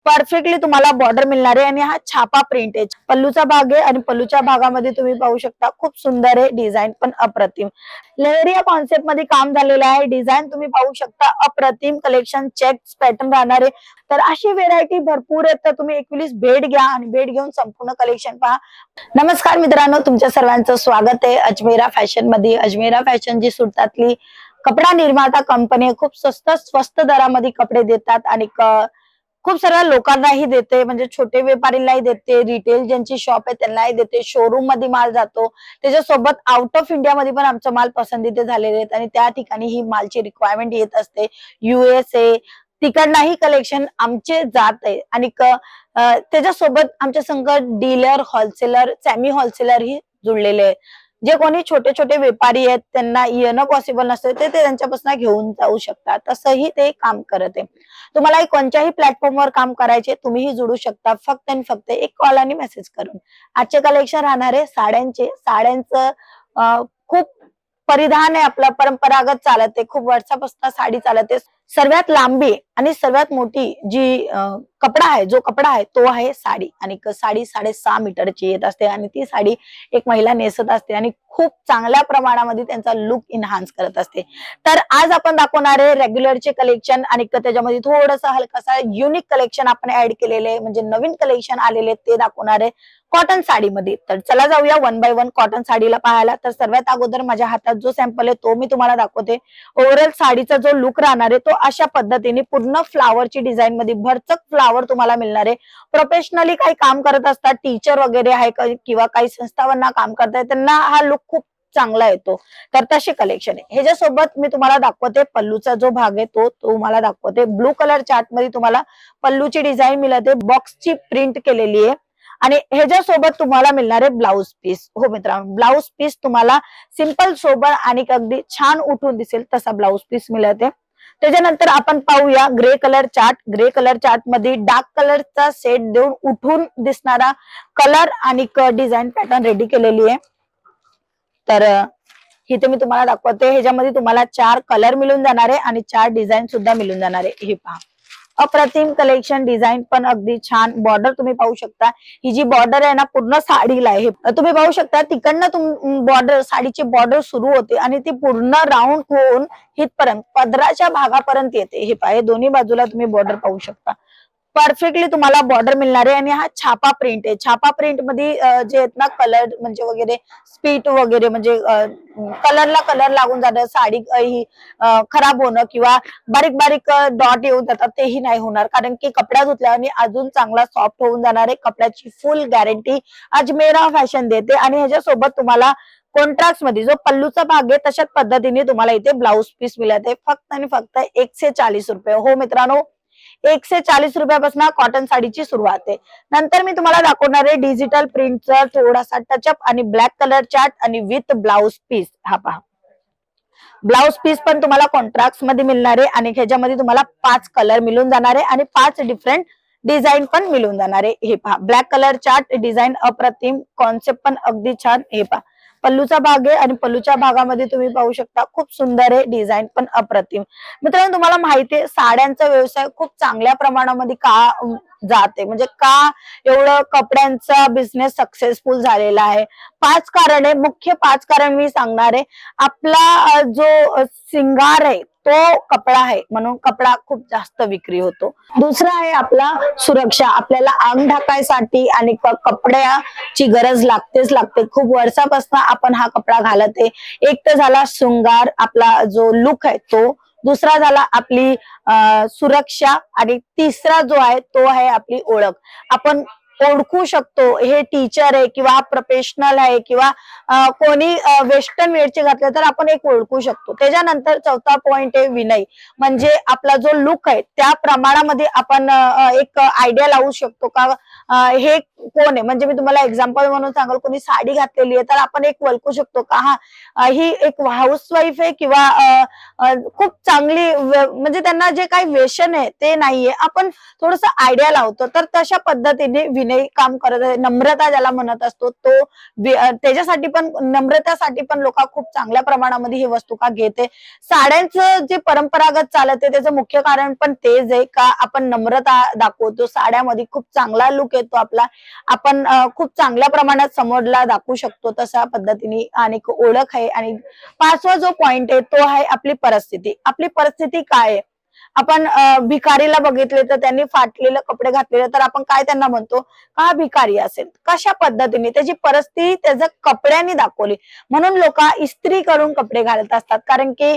Perfectly तुम्हाला border मिळणार आहे आणि हा छापा प्रिंट आहे. पल्लूचा भाग आहे आणि पल्लूच्या भागामध्ये तुम्ही पाहू शकता खूप सुंदर आहे, डिझाईन पण अप्रतिम. लेहरिया या कॉन्सेप्ट मध्ये काम झालेलं आहे. डिझाईन तुम्ही पाहू शकता अप्रतिम. कलेक्शन चेक्स पॅटर्न राहणार आहे. तर अशी व्हेरायटी भरपूर आहे, तर तुम्ही एकवीस भेट घ्या आणि भेट घेऊन संपूर्ण कलेक्शन पहा. नमस्कार मित्रांनो, तुमच्या सर्वांचं स्वागत आहे अजमेरा फॅशन मध्ये. अजमेरा फॅशन जी सुरतातली कपडा निर्माता कंपनी खूप स्वस्त दरामध्ये कपडे देतात आणि खूप साऱ्या लोकांनाही देते, म्हणजे छोटे व्यापारीलाही देते, रिटेल ज्यांची शॉप आहे त्यांनाही देते, शोरूम मध्ये माल जातो. त्याच्यासोबत आउट ऑफ इंडिया मध्ये पण आमचा माल पसंतीचे झालेले आहेत आणि त्या ठिकाणी ही मालची रिक्वायरमेंट येत असते. USA तिकडनंही कलेक्शन आमचे जात आहे आणि त्याच्यासोबत आमच्या संघ डीलर, होलसेलर, सेमी होलसेलर ही जुळलेले आहेत. जे कोणी छोटे छोटे व्यापारी आहेत त्यांना येणं पॉसिबल नसतं ते त्यांच्यापासून घेऊन जाऊ शकतात, तसंही ते काम करत आहे. तुम्हाला कोणत्याही प्लॅटफॉर्मवर काम करायचे तुम्हीही जोडू शकता, फक्त आणि फक्त एक कॉल आणि मेसेज करून. आजचे कलेक्शन राहणार आहे साड्यांचं खूप परिधान आहे, आपला परंपरागत चालत आहे, खूप वर्षापासून साडी चालत आहे. सर्वात लांबी आणि सर्वात मोठी जी कपडा आहे, जो कपडा आहे तो आहे साडी आणि साडी 6.5 मीटरची येत असते आणि ती साडी एक महिला नेसत असते आणि खूप चांगल्या प्रमाणामध्ये त्यांचा लुक इन्हान्स करत असते. तर आज आपण दाखवणार आहे रेग्युलरचे कलेक्शन आणि त्याच्यामध्ये थोडंसं हलकासा युनिक कलेक्शन आपण ऍड केलेले, म्हणजे नवीन कलेक्शन आलेले ते दाखवणार आहे कॉटन साडीमध्ये. तर चला जाऊया वन बाय वन कॉटन साडीला पाहायला. तर सर्वात अगोदर माझ्या हातात जो सॅम्पल आहे तो मी तुम्हाला दाखवते. ओव्हरऑल साडीचा जो लुक राहणार आहे तो अशा पद्धतीने पूर्ण फ्लावरची डिझाईन मध्ये भरचक फ्लावर तुम्हाला मिळणार आहे. प्रोफेशनली काही काम करत असतात, टीचर वगैरे आहे किंवा काही संस्थांना काम करताय, त्यांना हा लुक खूप चांगला येतो. तर तशी कलेक्शन आहे. ह्याच्यासोबत मी तुम्हाला दाखवते पल्लूचा जो भाग आहे तो तुम्हाला दाखवते. ब्लू कलर चार्ट मध्ये तुम्हाला पल्लूची डिझाईन मिळते, बॉक्सची प्रिंट केलेली आहे आणि ह्याच्यासोबत तुम्हाला मिळणार आहे ब्लाउज पीस. हो मित्रांनो, ब्लाउज पीस तुम्हाला सिंपल सोबर आणि अगदी छान उठून दिसेल तसा ब्लाउज पीस मिळते. त्याच्यानंतर आपण पाहूया grey colour chart. Grey colour chart मध्ये डार्क कलरचा सेट देऊन उठून दिसणारा कलर आणि डिझाईन पॅटर्न रेडी केलेली आहे. तर इथे मी तुम्हाला दाखवते. ह्याच्यामध्ये तुम्हाला 4 कलर मिळून जाणार आहे आणि 4 डिझाईन सुद्धा मिळून जाणार आहे. हे पहा, अप्रतिम कलेक्शन, डिझाईन पण अगदी छान. बॉर्डर तुम्ही पाहू शकता, ही जी बॉर्डर आहे ना पूर्ण साडीला आहे. तुम्ही पाहू शकता तिकडनं बॉर्डर, साडीची बॉर्डर सुरू होते आणि ती पूर्ण राऊंड होऊन इथपर्यंत पदराच्या भागापर्यंत येते. हे पहा, दोन्ही बाजूला तुम्ही बॉर्डर पाहू शकता. परफेक्टली तुम्हाला बॉर्डर मिळणार आहे आणि हा छापा प्रिंट आहे. छापा प्रिंट मध्ये जे आहेत ना कलर म्हणजे वगैरे स्पीट वगैरे म्हणजे कलरला कलर लागून जाणं, साडी ही खराब होणं किंवा बारीक बारीक डॉट येऊन जातात तेही नाही होणार, कारण की कपडा धुतल्याने अजून चांगला सॉफ्ट होऊन जाणार आहे. कपड्याची फुल गॅरंटी अजमेरा फॅशन देते आणि ह्याच्यासोबत तुम्हाला कॉन्ट्रास्ट मध्ये जो पल्लूचा भाग आहे तशाच पद्धतीने तुम्हाला इथे ब्लाउज पीस मिळते, फक्त आणि फक्त 140 रुपये. हो मित्रांनो, 140 रुपयापासून कॉटन साडीची सुरुवात आहे. नंतर मी तुम्हाला दाखवणार आहे डिजिटल प्रिंटचा थोडासा टचअप आणि ब्लॅक कलर चार्ट आणि विथ ब्लाउज पीस. हा पहा, ब्लाउज पीस पण तुम्हाला कॉन्ट्रास्ट मध्ये मिळणार आहे आणि ह्याच्यामध्ये तुम्हाला 5 कलर मिळून जाणार आहे आणि 5 डिफरंट डिझाईन पण मिळून जाणार आहे. हे पहा, ब्लॅक कलर चार्ट, डिझाईन अप्रतिम, कॉन्सेप्ट पण अगदी छान. हे पहा, पल्लूचा भाग आहे आणि पल्लूच्या भागामध्ये तुम्ही पाहू शकता खूप सुंदर आहे, डिझाईन पण अप्रतिम. मित्रांनो, तुम्हाला माहिती आहे साड्यांचा व्यवसाय खूप चांगल्या प्रमाणामध्ये का जाते, म्हणजे का एवढं कपड्यांचा बिझनेस सक्सेसफुल झालेला आहे. 5 कारण आहे, मुख्य 5 कारण मी सांगणार आहे. आपला जो सिंगार आहे तो कपडा आहे, म्हणून कपडा खूप जास्त विक्री होतो. दुसरा आहे आपला सुरक्षा. आपल्याला अंग ढाकायसाठी आणि कपड्याची गरज लागते. खूप वर्षापासून आपण हा कपडा घालत आहे. एक तर झाला शृंगार, आपला जो लुक आहे तो. दुसरा झाला आपली सुरक्षा आणि तिसरा जो आहे तो आहे आपली ओळख. आपण ओळखू शकतो हे टीचर आहे किंवा प्रोफेशनल आहे किंवा कोणी वेस्टर्न वेअरचे घातले तर आपण एक ओळखू शकतो. त्याच्यानंतर चौथा पॉइंट आहे विनय, म्हणजे आपला जो लुक आहे त्या प्रमाणामध्ये आपण एक आयडिया लावू शकतो का हे कोण आहे. म्हणजे मी तुम्हाला एक्झाम्पल म्हणून सांगाल, कोणी साडी घातलेली आहे तर आपण एक ओळखू शकतो का हा ही एक हाऊसवाईफ आहे किंवा खूप चांगली, म्हणजे त्यांना जे काही व्यसन आहे ते नाहीये, आपण थोडस आयडिया लावतो. तर तशा पद्धतीने विनय काम करत आहे, नम्रता ज्याला म्हणत असतो तो त्याच्यासाठी पण नम्रतासाठी पण लोक खूप चांगल्या प्रमाणामध्ये ही वस्तू का घेते. साड्यांचं जे परंपरागत चालत आहे त्याचं मुख्य कारण पण तेच आहे का आपण नम्रता दाखवतो. साड्यामध्ये खूप चांगला लुक येतो आपला, आपण खूप चांगल्या प्रमाणात समोरला दाखवू शकतो तशा पद्धतीने. आणि ओळख आहे. आणि पाचवा जो पॉइंट आहे तो आहे आपली परिस्थिती. आपली परिस्थिती काय आहे, आपण भिकारीला बघितले तर त्यांनी फाटलेले कपडे घातलेले तर आपण काय त्यांना म्हणतो का भिकारी असेल. कशा पद्धतीने त्याची परिस्थिती त्याच्या कपड्यांनी दाखवली, म्हणून लोक इस्त्री करून कपडे घालत असतात. कारण की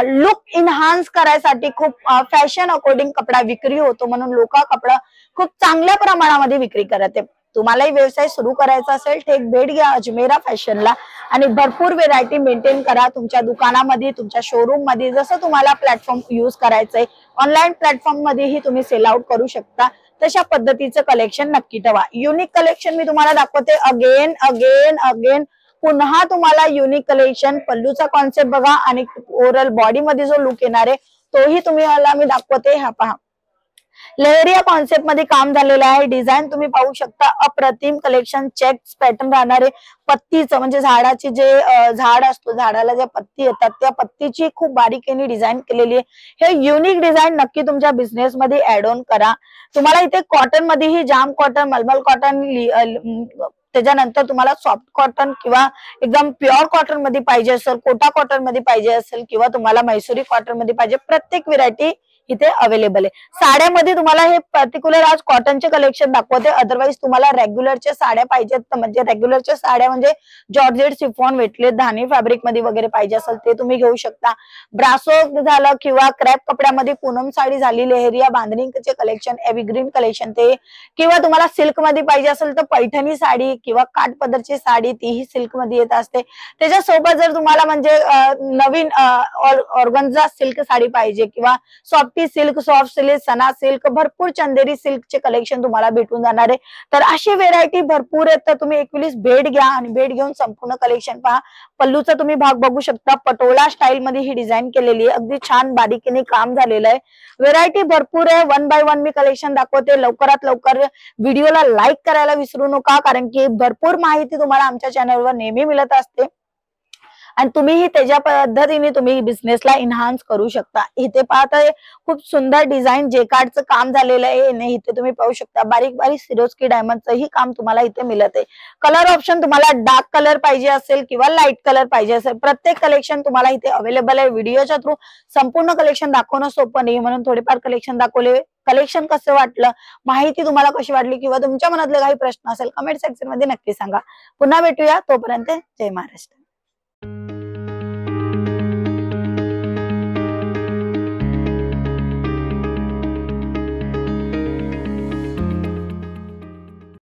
लुक इन्हान्स करायसाठी खूप फॅशन अकॉर्डिंग कपडा विक्री होतो, म्हणून लोक कपडा खूप चांगल्या प्रमाणामध्ये विक्री करत आहे. तुम्हालाही व्यवसाय सुरू करायचा असेल तर एक भेट घ्या अजमेरा फॅशनला आणि भरपूर व्हेरायटी मेंटेन करा तुमच्या दुकानामध्ये, तुमच्या शोरूम मध्ये. जसं तुम्हाला प्लॅटफॉर्म युज करायचंय, ऑनलाईन प्लॅटफॉर्म मध्येही तुम्ही सेल आउट करू शकता, तशा पद्धतीचं कलेक्शन नक्की ठेवा. युनिक कलेक्शन मी तुम्हाला दाखवते अगेन अगेन अगेन. पुन्हा तुम्हाला युनिक कलेक्शन, पल्लूचा कॉन्सेप्ट बघा आणि ओव्हरऑल बॉडी मध्ये जो लुक येणार आहे तोही तुम्हाला मी दाखवते. हा पहा, लेहरिया कॉन्सेप्ट मध्ये काम झालेलं आहे. डिझाईन तुम्ही पाहू शकता, अप्रतिम कलेक्शन. चेक्स पॅटर्न राहणारे, पत्तीचं म्हणजे झाडाची जे झाड असतो, झाडाला ज्या पत्ती येतात त्या पत्तीची खूप बारीकीने डिझाईन केलेली आहे. हे युनिक डिझाईन नक्की तुमच्या बिझनेस मध्ये ऍड ऑन करा. तुम्हाला इथे कॉटन मध्येही जाम कॉटन, मलमल कॉटन, त्याच्यानंतर तुम्हाला सॉफ्ट कॉटन किंवा एकदम प्युअर कॉटन मध्ये पाहिजे असेल, कोटा कॉटन मध्ये पाहिजे असेल किंवा तुम्हाला मैसुरी कॉटन मध्ये पाहिजे, प्रत्येक व्हेरायटी इथे अवेलेबल आहे. साड्यामध्ये तुम्हाला हे पर्टिक्युलर आज कॉटनचे कलेक्शन दाखवते. अदरवाईज तुम्हाला रेग्युलरच्या साड्या पाहिजेत तर म्हणजे रेग्युलरच्या साड्या म्हणजे जॉर्जेट, शिफॉन, वेटलेस, धानी फॅब्रिक मध्ये वगैरे पाहिजे असेल ते तुम्ही घेऊ शकता. ब्रासो झालं किंवा क्रॅप कपड्यामध्ये पूनम साडी झाली, लेहरिया बांधणीचे कलेक्शन, एव्हरग्रीन कलेक्शन ते, किंवा तुम्हाला सिल्क मध्ये पाहिजे असेल तर पैठणी साडी किंवा काठ पदरची साडी तीही सिल्क मध्ये येत असते. त्याच्यासोबत जर तुम्हाला म्हणजे नवीन ऑर्गन्झा सिल्क साडी पाहिजे किंवा सॉफ्ट सिल्क, सॉफ्ट सिल्क, सना सिल्क, भरपूर चंदेरी सिल्कचे कलेक्शन तुम्हाला भेटून जाणार आहे. तर अशी व्हेरायटी भरपूर आहेत, तर तुम्ही एकवेळीस भेट घ्या आणि भेट घेऊन संपूर्ण कलेक्शन पहा. पल्लूचा तुम्ही भाग बघू शकता, पटोला स्टाईल मध्ये ही डिझाईन केलेली आहे, अगदी छान बारीकीने काम झालेलं आहे. व्हेरायटी भरपूर आहे. One by one me collection दाखवते. लवकरात लवकर व्हिडिओला लाईक करायला विसरू नका, कारण की भरपूर माहिती तुम्हाला आमच्या चॅनलवर नेहमी मिळत असते आणि तुम्हीही त्याच्या पद्धतीने तुम्ही बिझनेसला इन्हान्स करू शकता. इथे पाहताय खूप सुंदर डिझाईन जेकार्डचं काम झालेलं आहे. इथे तुम्ही पाहू शकता बारीक बारीक सिरोस्की डायमंडचंही काम तुम्हाला इथे मिळत आहे. कलर ऑप्शन तुम्हाला डार्क कलर पाहिजे असेल किंवा लाईट कलर पाहिजे असेल, प्रत्येक कलेक्शन तुम्हाला इथे अवेलेबल आहे. व्हिडिओच्या थ्रू संपूर्ण कलेक्शन दाखवणं सोपं नाही, म्हणून थोडेफार कलेक्शन दाखवले. कलेक्शन कसं वाटलं, माहिती तुम्हाला कशी वाटली किंवा तुमच्या मनातले काही प्रश्न असेल कमेंट सेक्शन मध्ये नक्की सांगा. पुन्हा भेटूया, तोपर्यंत जय महाराष्ट्र.